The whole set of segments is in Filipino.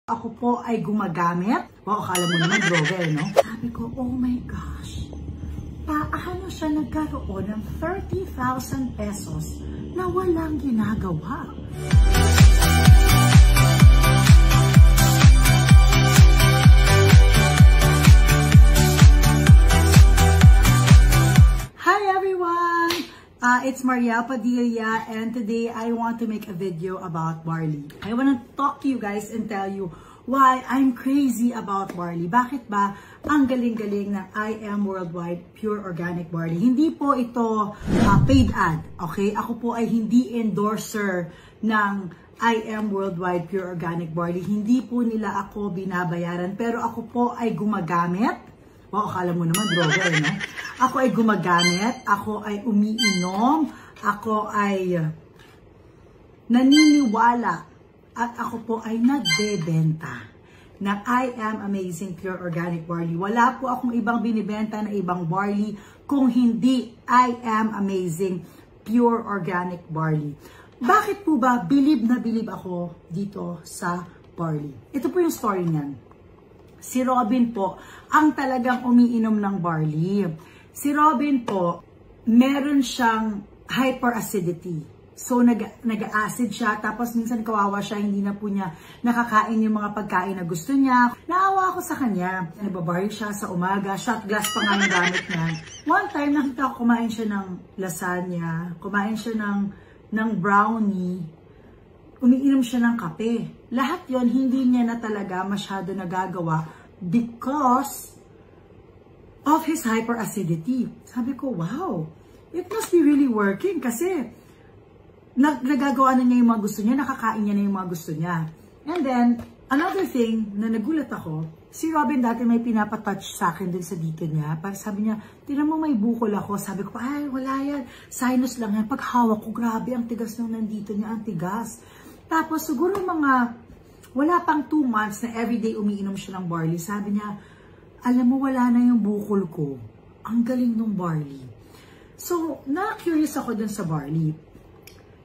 Ako po ay gumagamit. Wow, akala mo naman droga, no? Sabi ko, oh my gosh, paano siya nagkaroon ng 30,000 pesos na walang ginagawa? Hi everyone! It's Mariel Padilla, and today I want to make a video about barley. I want to talk to you guys and tell you why I'm crazy about barley. Bakit ba ang galing-galing ng I Am Worldwide Pure Organic Barley? Hindi po ito paid ad, okay? Ako po ay hindi endorser ng I Am Worldwide Pure Organic Barley. Hindi po nila ako binabayaran, pero ako po ay gumagamit. Wow, akala mo naman droga, no? Ako ay gumagamit, ako ay umiinom, ako ay naniniwala, at ako po ay nagbebenta ng I Am Amazing Pure Organic Barley. Wala po akong ibang binibenta na ibang barley kung hindi I Am Amazing Pure Organic Barley. Bakit po ba bilib na bilib ako dito sa barley? Ito po yung story niyan. Si Robin po ang talagang umiinom ng barley. Si Robin po, meron siyang hyperacidity. So, nag-acid siya, tapos minsan kawawa siya, hindi na po niya nakakain yung mga pagkain na gusto niya. Naawa ako sa kanya. Nababaril siya sa umaga, shot glass pa nga yung gamit niya. One time, nakita ko kumain siya ng lasagna, kumain siya ng brownie, umiinom siya ng kape. Lahat yon hindi niya na talaga masyado nagagawa because of his hyperacidity. Sabi ko, wow, it must be really working kasi nagagawa na niya yung mga gusto niya, nakakain niya na yung mga gusto niya. And then, another thing na nagulat ako, si Robin dati may pinapatouch sa akin dun sa dito niya. Parang sabi niya, tinan mo may bukol ako. Sabi ko, ay wala yan, sinus lang yan. Pag hawak ko, grabe, ang tigas nung nandito niya, ang tigas. Tapos siguro wala pang 2 months na everyday umiinom siya ng barley. Sabi niya, alam mo wala na yung bukol ko. Ang galing ng barley. So, na-curious ako dun sa barley.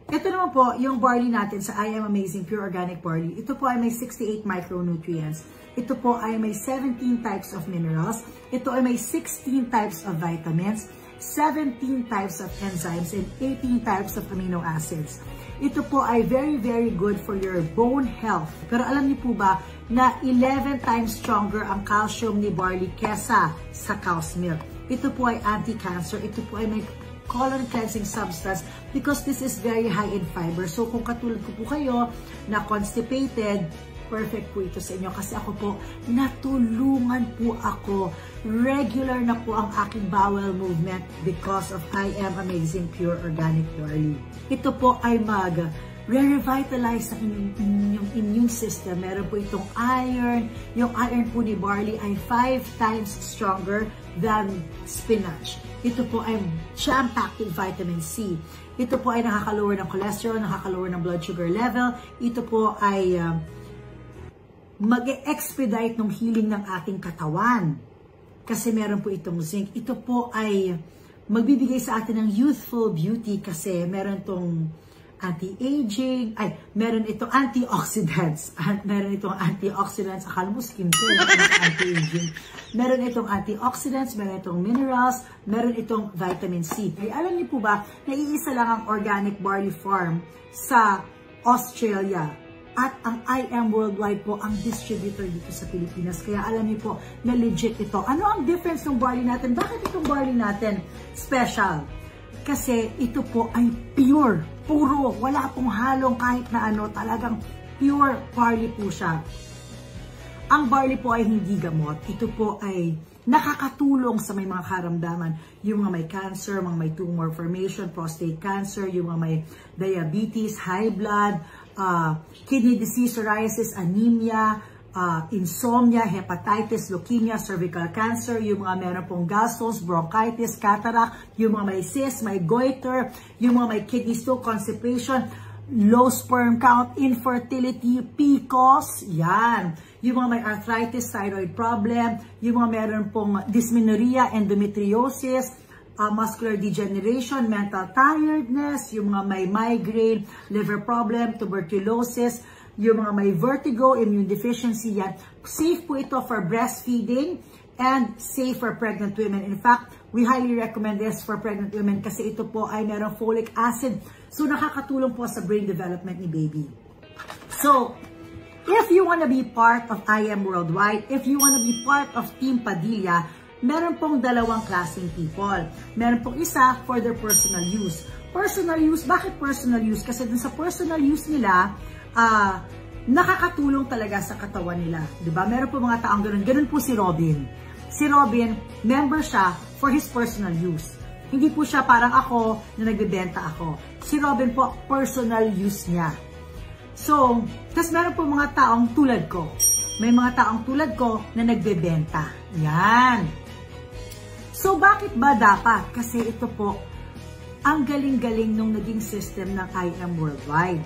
Ito naman po, yung barley natin sa I Am Amazing Pure Organic Barley. Ito po ay may 68 micronutrients. Ito po ay may 17 types of minerals. Ito ay may 16 types of vitamins, 17 types of enzymes, and 18 types of amino acids. Ito po ay very, very good for your bone health. Pero alam niyo po ba na 11 times stronger ang calcium ni barley kesa sa cow's milk. Ito po ay anti-cancer. Ito po ay may colon cleansing substance because this is very high in fiber. So kung katulad ko po kayo na constipated, perfect po ito sa inyo kasi ako po, natulungan po ako. Regular na po ang aking bowel movement because of I Am Amazing Pure Organic Barley. Ito po ay re-revitalize ng inyong immune system. Meron po itong iron. Yung iron po ni barley ay 5 times stronger than spinach. Ito po ay jam-packed with vitamin C. Ito po ay nakaka-lower ng cholesterol, nakaka-lower ng blood sugar level. Ito po ay mag-expedite ng healing ng ating katawan. Kasi meron po itong zinc. Ito po ay magbibigay sa atin ng youthful beauty kasi meron itong anti-aging, meron itong antioxidants. Meron itong antioxidants. Akala mo skincare, anti-aging. Meron itong antioxidants, meron itong minerals, meron itong vitamin C. Alam niyo po ba, na iisa lang ang organic barley farm sa Australia. At ang I Am Worldwide po ang distributor dito sa Pilipinas. Kaya alam niyo po na legit ito. Ano ang difference ng barley natin? Bakit itong barley natin special? Kasi ito po ay pure, puro, wala pong halong kahit na ano, talagang pure barley po siya. Ang barley po ay hindi gamot. Ito po ay nakakatulong sa may mga karamdaman. Yung mga may cancer, mga may tumor formation, prostate cancer, yung mga may diabetes, high blood, kidney disease, psoriasis, anemia, insomnia, hepatitis, leukemia, cervical cancer, yung mga meron pong gallstones, bronchitis, cataract, yung mga may cyst, may goiter, yung mga may kidney stone, constipation, low sperm count, infertility, PCOS, yan. Yung mga may arthritis, thyroid problem, yung mga meron pong dysmenorrhea, endometriosis, muscular degeneration, mental tiredness, yung mga may migraine, liver problem, tuberculosis, yung mga may vertigo, immune deficiency yan. Safe po ito for breastfeeding and safe for pregnant women. In fact, we highly recommend this for pregnant women kasi ito po ay merong folic acid. So, nakakatulong po sa brain development ni baby. So, if you want to be part of IM Worldwide, if you want to be part of Team Padilla, meron pong dalawang klaseng people. Meron pong isa for their personal use. Personal use, bakit personal use? Kasi dun sa personal use nila, nakakatulong talaga sa katawan nila. Diba? Meron po mga taong ganun. Ganun po si Robin. Si Robin, member siya for his personal use. Hindi po siya parang ako na nagbebenta ako. Si Robin po, personal use niya. So, tas meron po mga taong tulad ko. May mga taong tulad ko na nagbebenta. Yan. So, bakit ba dapat? Kasi ito po, ang galing-galing nung naging system ng IM Worldwide.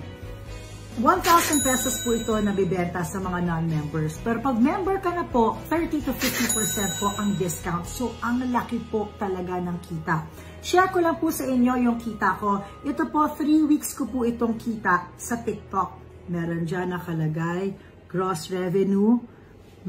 1,000 pesos po ito nabibenta sa mga non-members. Pero pag member ka na po, 30 to 50% po ang discount. So, ang laki po talaga ng kita. Share ko lang po sa inyo yung kita ko. Ito po, 3 weeks ko po itong kita sa TikTok. Meron dyan nakalagay, gross revenue,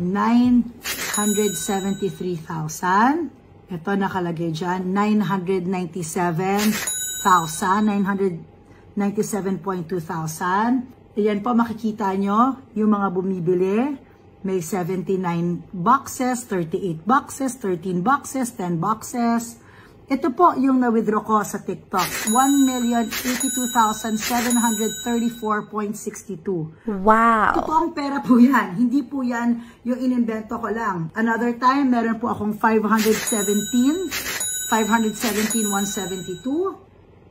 973,000. Ito nakalagay dyan, 997,200. Ayan po, makikita nyo yung mga bumibili. May 79 boxes, 38 boxes, 13 boxes, 10 boxes. Ito po yung na-withdraw ko sa TikTok. 1,082,734.62. Wow! Totoong pera po yan. Hindi po yan yung inimbento ko lang. Another time, meron po akong 517,172.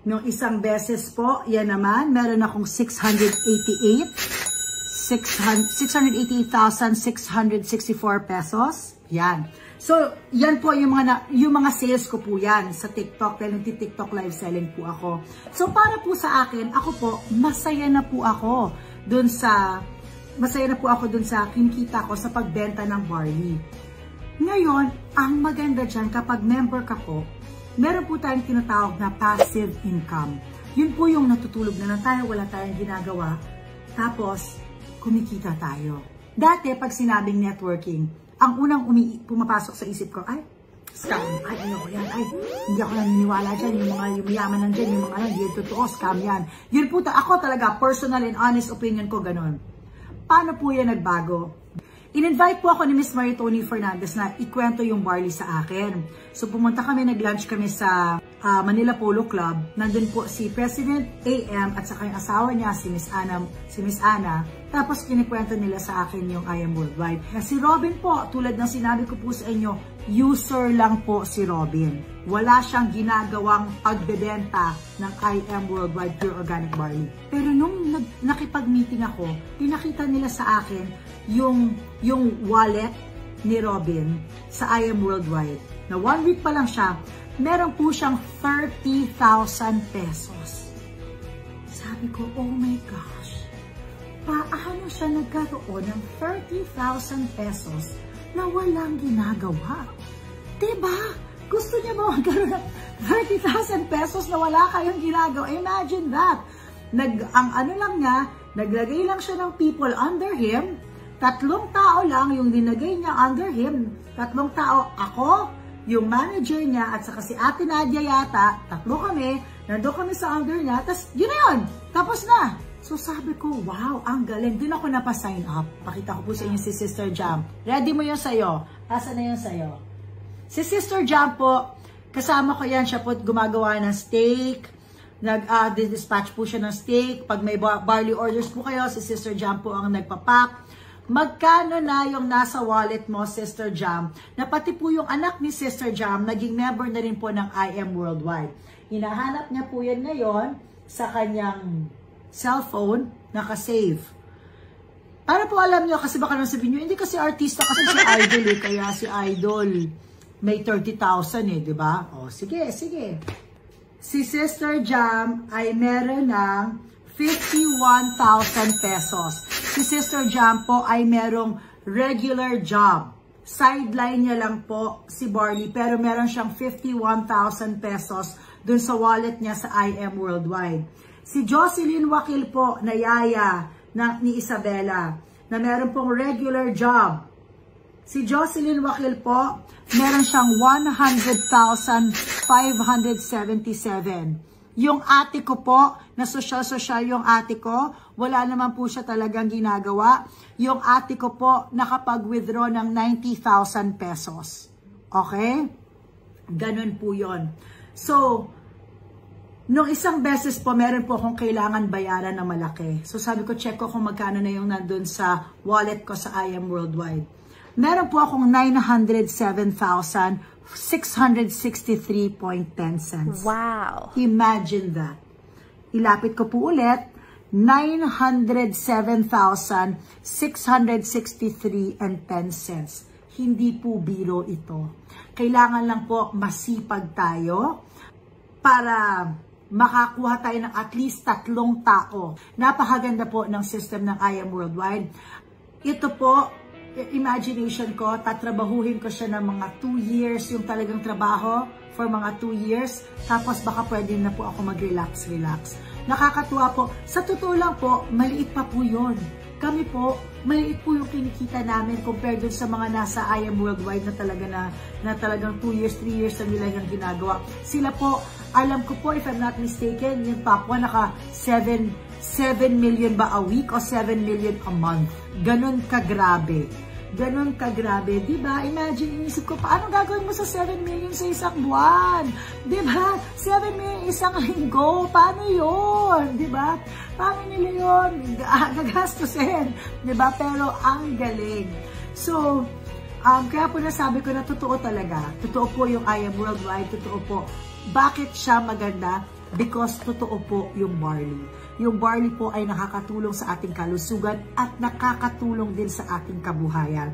Nung isang beses po, yan naman, meron akong 688,664 pesos. Yan. So, yan po yung mga sales ko po yan sa TikTok. Dahil nagti-TikTok live selling po ako. So, para po sa akin, ako po, masaya na po ako dun sa kinikita ko sa pagbenta ng barley. Ngayon, ang maganda dyan, kapag member ka po, meron po tayong tinatawag na passive income. Yun po yung natutulog na lang tayo, wala tayong ginagawa, tapos kumikita tayo. Dati, pag sinabing networking, ang unang pumapasok sa isip ko, ay, scam, ay, ayoko yan, ay, hindi ako naniniwala dyan, yung mga yumayaman nandyan, yung mga hindi totoo, scam yan. Yun po, ako talaga, personal and honest opinion ko, ganun. Paano po yan nagbago? In-invite po ako ni Miss Maritoni Fernandez na ikwento yung barley sa akin. So pumunta kami, nag-lunch kami sa Manila Polo Club. Nandun po si President AM at saka yung asawa niya, si Miss Ana. Tapos kinikwento nila sa akin yung IM Worldwide. Si Robin po, tulad ng sinabi ko po sa inyo, user lang po si Robin. Wala siyang ginagawang pagbebenta ng IM Worldwide Pure Organic Barley. Pero nung nakipag-meeting ako, pinakita nila sa akin yung wallet ni Robin sa IM Worldwide. Na 1 week pa lang siya, meron po siyang 30,000 pesos. Sabi ko, oh my gosh, paano siya nagkaroon ng 30,000 pesos na walang ginagawa? Diba? Gusto niya ba magkaroon ng 30,000 pesos na wala kayong ginagawa? Imagine that. Naglagay lang siya ng people under him. 3 tao lang yung dinagay niya under him. 3 tao, ako, yung manager niya, at saka si Ate Nadia yata, 3 kami, nandun kami sa under niya, tapos yun na yun, tapos na. So sabi ko, wow, ang galing. Doon ako napasign up. Pakita ko po sa inyo si Sister Jam. Ready mo yun sa'yo? Asa na yun sa'yo? Si Sister Jam po, kasama ko yan, siya po gumagawa ng steak, nag-dispatch po siya ng steak. Pag may barley orders po kayo, si Sister Jam po ang nagpapak. Magkano na yung nasa wallet mo, Sister Jam? Na pati po yung anak ni Sister Jam, naging member na rin po ng IM Worldwide. Hinahanap niya po yan ngayon sa kanyang cellphone, nakasave. Para po alam niyo, kasi baka nang sabihin niyo, hindi kasi artista, kasi si Idol eh, kaya si Idol may 30,000 eh, di ba? O, sige. Si Sister Jam ay meron ng 51,000 pesos. Si Sister Jam po ay merong regular job. Sideline niya lang po si Barley, pero meron siyang 51,000 pesos dun sa wallet niya sa IM Worldwide. Si Jocelyn Wakil po na yaya ni Isabela na meron pong regular job. Si Jocelyn Wakil po, meron siyang 100,577. Yung ate ko po, na sosyal-sosyal yung ate ko, wala naman po siya talagang ginagawa. Yung ate ko po, nakapag-withdraw ng 90,000 pesos. Okay? Ganun po yon. So, nung isang beses po, meron po akong kailangan bayaran na malaki. So, sabi ko, check ko kung magkano na yung nandun sa wallet ko sa I Am Worldwide. Meron po akong 907,663.10 cents. Wow! Imagine that. Ilapit ko po ulit, 907,663.10 cents. Hindi po biro ito. Kailangan lang po masipag tayo para makakuha tayo ng at least 3 tao. Napakaganda po ng system ng I Am Worldwide. Ito po, imagination ko, tatrabahuhin ko siya ng mga 2 years, yung talagang trabaho for mga 2 years, tapos baka pwede na po ako mag-relax. Nakakatuwa po. Sa totoo lang po, maliit pa po yun. Kami po, maliit po yung kinikita namin compared dun sa mga nasa I Am Worldwide na talagang 2 years, 3 years na nila yung ginagawa. Sila po, alam ko po, if I'm not mistaken, yung Papua naka 7 million ba a week o 7 million a month. Ganon kagrabe. Ganon kagrabe. Diba? Imagine, inisip ko, paano gagawin mo sa 7 million sa isang buwan? Diba? 7 million isang linggo. Paano yun? Diba? Paano nila yun? Nagastusin. Diba? Pero ang galing. So, kaya po nasabi ko na totoo talaga. Totoo po yung I Am Worldwide. Totoo po. Bakit siya maganda? Because totoo po yung barley. Yung barley po ay nakakatulong sa ating kalusugan at nakakatulong din sa ating kabuhayan.